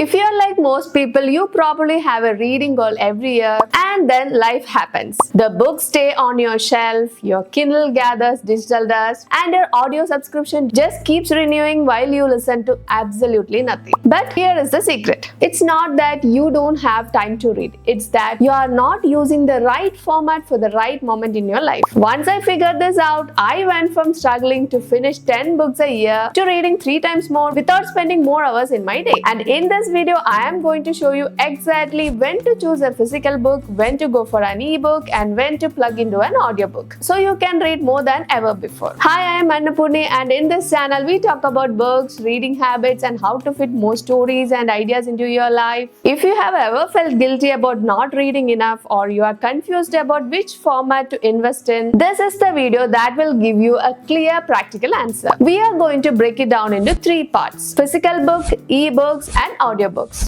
If you're like most people, you probably have a reading goal every year and then life happens. The books stay on your shelf, your Kindle gathers digital dust, and your audio subscription just keeps renewing while you listen to absolutely nothing. But here is the secret. It's not that you don't have time to read. It's that you are not using the right format for the right moment in your life. Once I figured this out, I went from struggling to finish 10 books a year to reading 3 times more without spending more hours in my day. And in this video, I am going to show you exactly when to choose a physical book, when to go for an ebook, and when to plug into an audiobook so you can read more than ever before. Hi, I am Annapurni, and in this channel we talk about books, reading habits, and how to fit more stories and ideas into your life. If you have ever felt guilty about not reading enough, or you are confused about which format to invest in, this is the video that will give you a clear, practical answer. We are going to break it down into 3 parts: physical book, ebooks, and audiobooks.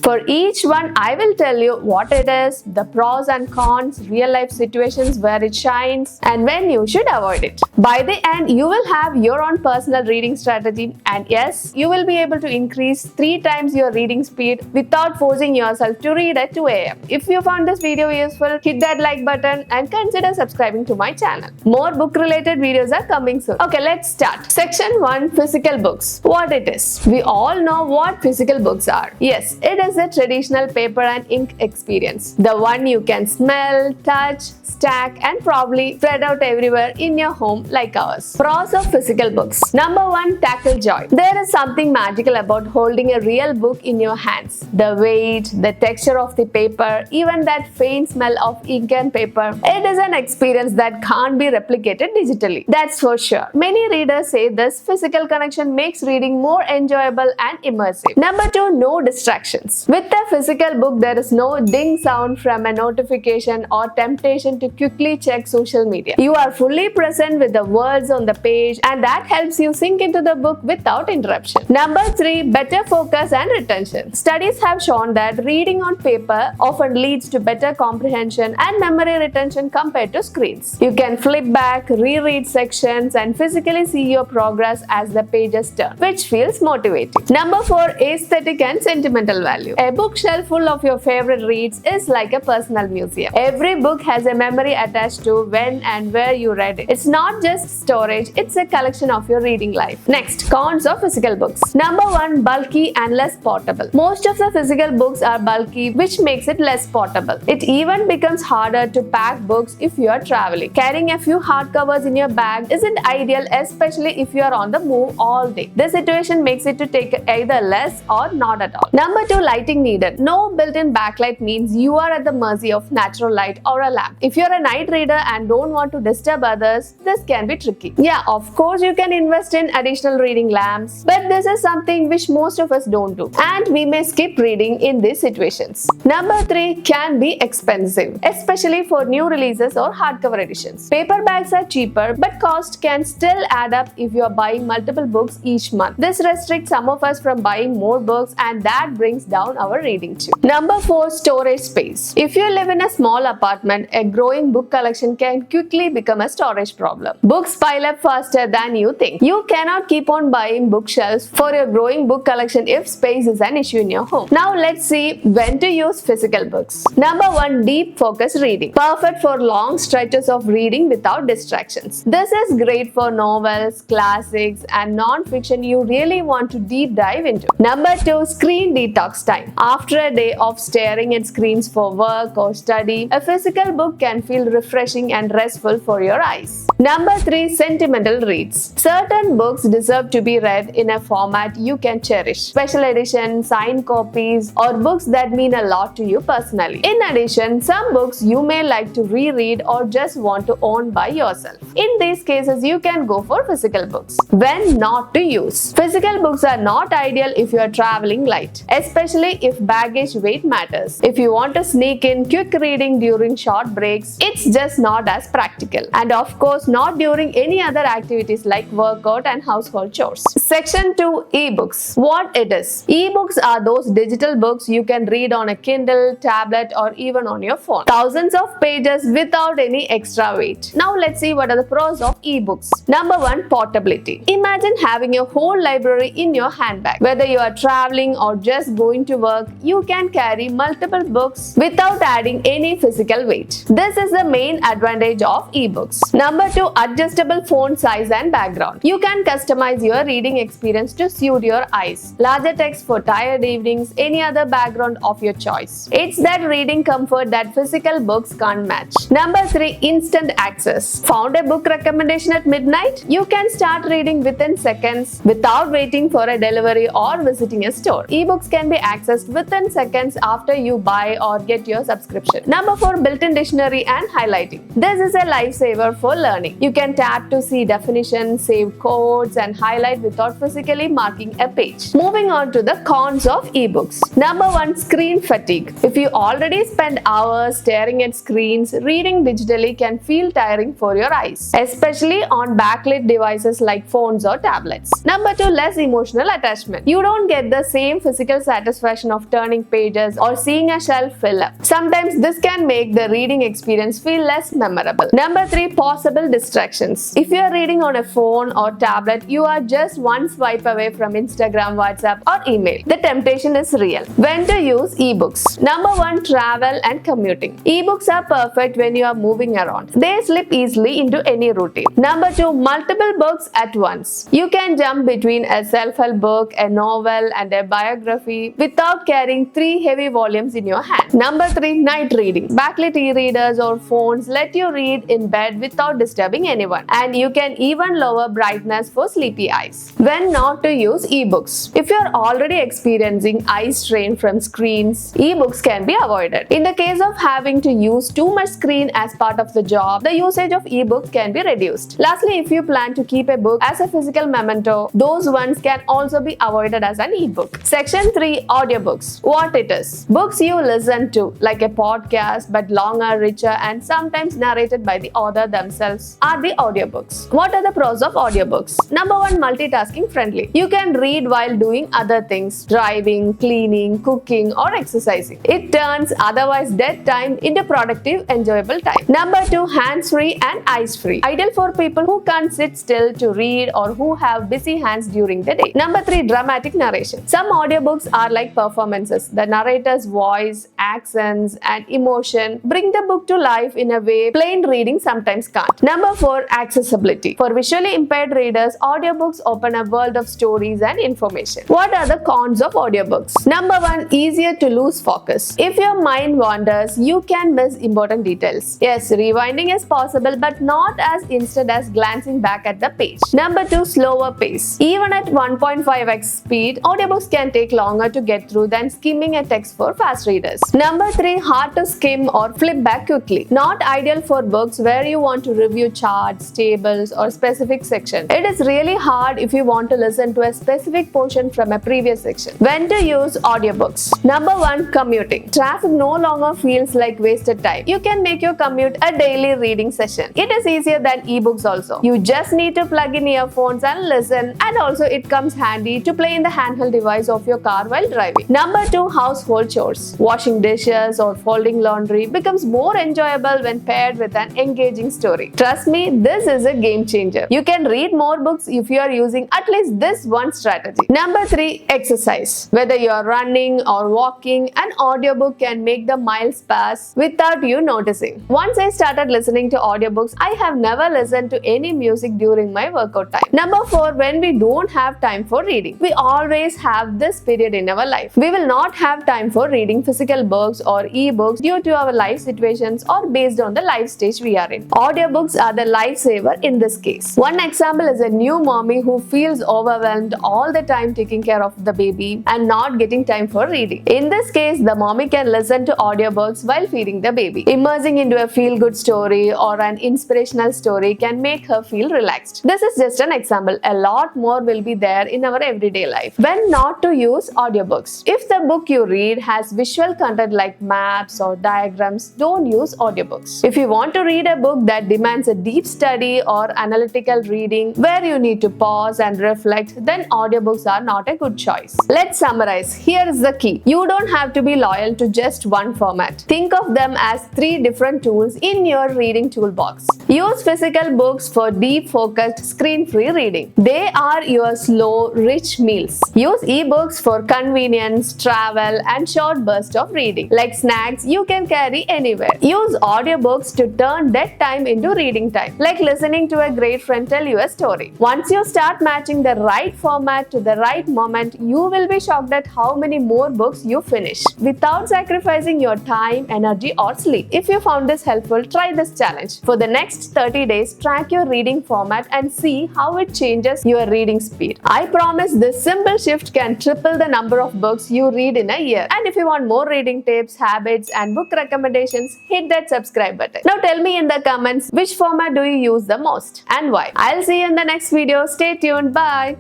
For each one, I will tell you what it is, the pros and cons, real life situations where it shines, and when you should avoid it. By the end, you will have your own personal reading strategy, and yes, you will be able to increase 3 times your reading speed without forcing yourself to read at 2 a.m. If you found this video useful, hit that like button and consider subscribing to my channel. More book related videos are coming soon. Okay, let's start. Section 1: Physical books. What it is? We all know what physical books are. Yes, it is a traditional paper and ink experience. The one you can smell, touch, stack, and probably spread out everywhere in your home like ours. Pros of physical books. Number 1: tactile joy. There is something magical about holding a real book in your hands. The weight, the texture of the paper, even that faint smell of ink and paper. It is an experience that can't be replicated digitally. That's for sure. Many readers say this physical connection makes reading more enjoyable and immersive. Number 2: no distractions. With a physical book, there is no ding sound from a notification or temptation to quickly check social media. You are fully present with the words on the page, and that helps you sink into the book without interruption. Number 3: better focus and retention. Studies have shown that reading on paper often leads to better comprehension and memory retention compared to screens. You can flip back, reread sections, and physically see your progress as the pages turn, which feels motivating. Number 4: aesthetic and sentimental value. A bookshelf full of your favorite reads is like a personal museum. Every book has a memory attached to when and where you read it. It's not just storage, it's a collection of your reading life. Next, cons of physical books. Number 1: bulky and less portable. Most of the physical books are bulky, which makes it less portable. It even becomes harder to pack books if you are traveling. Carrying a few hardcovers in your bag isn't ideal, especially if you are on the move all day. This situation makes it to take either less or not at all. Number 2: lighting needed. No built-in backlight means you are at the mercy of natural light or a lamp. If you're a night reader and don't want to disturb others, this can be tricky. Yeah, of course you can invest in additional reading lamps, but this is something which most of us don't do, and we may skip reading in these situations. Number 3: can be expensive, especially for new releases or hardcover editions. Paperbacks are cheaper, but cost can still add up if you are buying multiple books each month. This restricts some of us from buying more books, and that brings down our reading too. Number 4: storage space. If you live in a small apartment, a growing book collection can quickly become a storage problem. Books pile up faster than you think. You cannot keep on buying bookshelves for your growing book collection if space is an issue in your home. Now let's see when to use physical books. Number 1: deep focus reading. Perfect for long stretches of reading without distractions. This is great for novels, classics, and non-fiction you really want to deep dive into. Number 2: screen detox time. After a day of staring at screens for work or study, a physical book can feel refreshing and restful for your eyes. Number 3: sentimental reads. Certain books deserve to be read in a format you can cherish. Special editions, signed copies, or books that mean a lot to you personally. In addition, some books you may like to reread or just want to own by yourself. In these cases, you can go for physical books. When not to use. Physical books are not ideal if you are traveling light, especially if baggage weight matters. If you want to sneak in quick reading during short breaks, it's just not as practical. And of course, not during any other activities like workout and household chores. Section 2, Ebooks. What it is? Ebooks are those digital books you can read on a Kindle, tablet, or even on your phone. Thousands of pages without any extra weight. Now let's see what are the pros of ebooks. Number 1, portability. Imagine having a whole library in your handbag. Whether you are traveling or just going to work, you can carry multiple books without adding any physical weight. This is the main advantage of ebooks. Number 2, adjustable font size and background. You can customize your reading experience to suit your eyes. Larger text for tired evenings, any other background of your choice. It's that reading comfort that physical books can't match. Number 3, instant access. Found a book recommendation at midnight? You can start reading within seconds without waiting for a delivery or visiting a store. Ebooks can be accessed within seconds after you buy or get your subscription. Number 4, built-in dictionary and highlighting. This is a lifesaver for learning. You can tap to see definitions, save codes, and highlight without physically marking a page. Moving on to the cons of ebooks. Number 1, screen fatigue. If you already spend hours staring at screens, reading digitally can feel tiring for your eyes, especially on backlit devices like phones or tablets. Number 2, less emotional attachment. You don't get the same physical satisfaction of turning pages or seeing a shelf fill up. Sometimes this can make the reading experience feel less memorable. Number 3, possible distractions. If you are reading on a phone or tablet, you are just one swipe away from Instagram, WhatsApp, or email. The temptation is real. When to use ebooks? Number 1, travel and commuting. Ebooks are perfect when you are moving around. They slip easily into any routine. Number 2, multiple books at once. You can jump between a self-help book, a novel, and a biography without carrying 3 heavy volumes in your hand. Number 3, night reading. Backlit e-readers or phones let you read in bed without disturbing anyone, and you can even lower brightness for sleepy eyes. When not to use ebooks. If you are already experiencing eye strain from screens, ebooks can be avoided. In the case of having to use too much screen as part of the job, the usage of ebooks can be reduced. Lastly, if you plan to keep a book as a physical memento, those ones can also be avoided as an ebook. Section 3, audiobooks. What it is? Books you listen to, like a podcast, but longer, richer, and sometimes narrated by the author themselves, are the audiobooks. What are the pros of audiobooks? Number 1, multitasking friendly. You can read while doing other things, driving, cleaning, cooking, or exercising. It turns otherwise dead time into productive, enjoyable time. Number 2, hands-free and eyes-free. Ideal for people who can't sit still to read or who have busy hands during the day. Number 3, dramatic narration. Some audiobooks are like performances. The narrator's voice, accents, and emotion bring the book to life in a way plain reading sometimes can't. Number 4, accessibility. For visually impaired readers, audiobooks open a world of stories and information. What are the cons of audiobooks? Number 1, easier to lose focus. If your mind wanders, you can miss important details. Yes, rewinding is possible, but not as instant as glancing back at the page. Number 2, slower pace. Even at 1.5x speed, audiobooks can take longer to get through than skimming a text for fast readers. Number 3, hard to skim or flip back quickly. Not ideal for books where you want to review charts, tables, or specific sections. It is really hard if you want to listen to a specific portion from a previous section. When to use audiobooks? Number 1, commuting. Traffic no longer feels like wasted time. You can make your commute a daily reading session. It is easier than ebooks also. You just need to plug in earphones and listen, and also it comes handy to play in the handheld device of your car while driving. Number 2, household chores. Washing dishes or folding laundry becomes more enjoyable when paired with an engaging story. Trust me, this is a game changer. You can read more books if you are using at least this one strategy. Number 3, exercise. Whether you are running or walking, an audiobook can make the miles pass without you noticing. Once I started listening to audiobooks, I have never listened to any music during my workout time. Number 4, when we don't have time for reading. We always have this period in our life. We will not have time for reading physical books or ebooks due to our life situations or based on the life stage we are in. Audiobooks are the lifesaver in this case. One example is a new mommy who feels overwhelmed all the time taking care of the baby and not getting time for reading. In this case, the mommy can listen to audiobooks while feeding the baby. Immersing into a feel-good story or an inspirational story can make her feel relaxed. This is just an example. A lot more will be there in our everyday life. When not to use audiobooks. If the book you read has visual content like maps or diagrams, don't use audiobooks. If you want to read a book that demands a deep study or analytical reading where you need to pause and reflect, then audiobooks are not a good choice. Let's summarize. Here is the key. You don't have to be loyal to just one format. Think of them as 3 different tools in your reading toolbox. Use physical books for deep, focused, screen-free reading. They are your slow, rich meals. Use ebooks for convenience, travel, and short bursts of reading. Like snacks you can carry anywhere. Use audiobooks to turn dead time into reading time. Like listening to a great friend tell you a story. Once you start matching the right format to the right moment, you will be shocked at how many more books you finish without sacrificing your time, energy, or sleep. If you found this helpful, try this challenge. For the next 30 days, track your reading format and see how it changes your reading speed. I promise this simple shift can triple the number of books you read in a year. And if you want more reading tips, habits, and book recommendations, hit that subscribe button. Now tell me in the comments which format do you use the most and why. I'll see you in the next video. Stay tuned. Bye.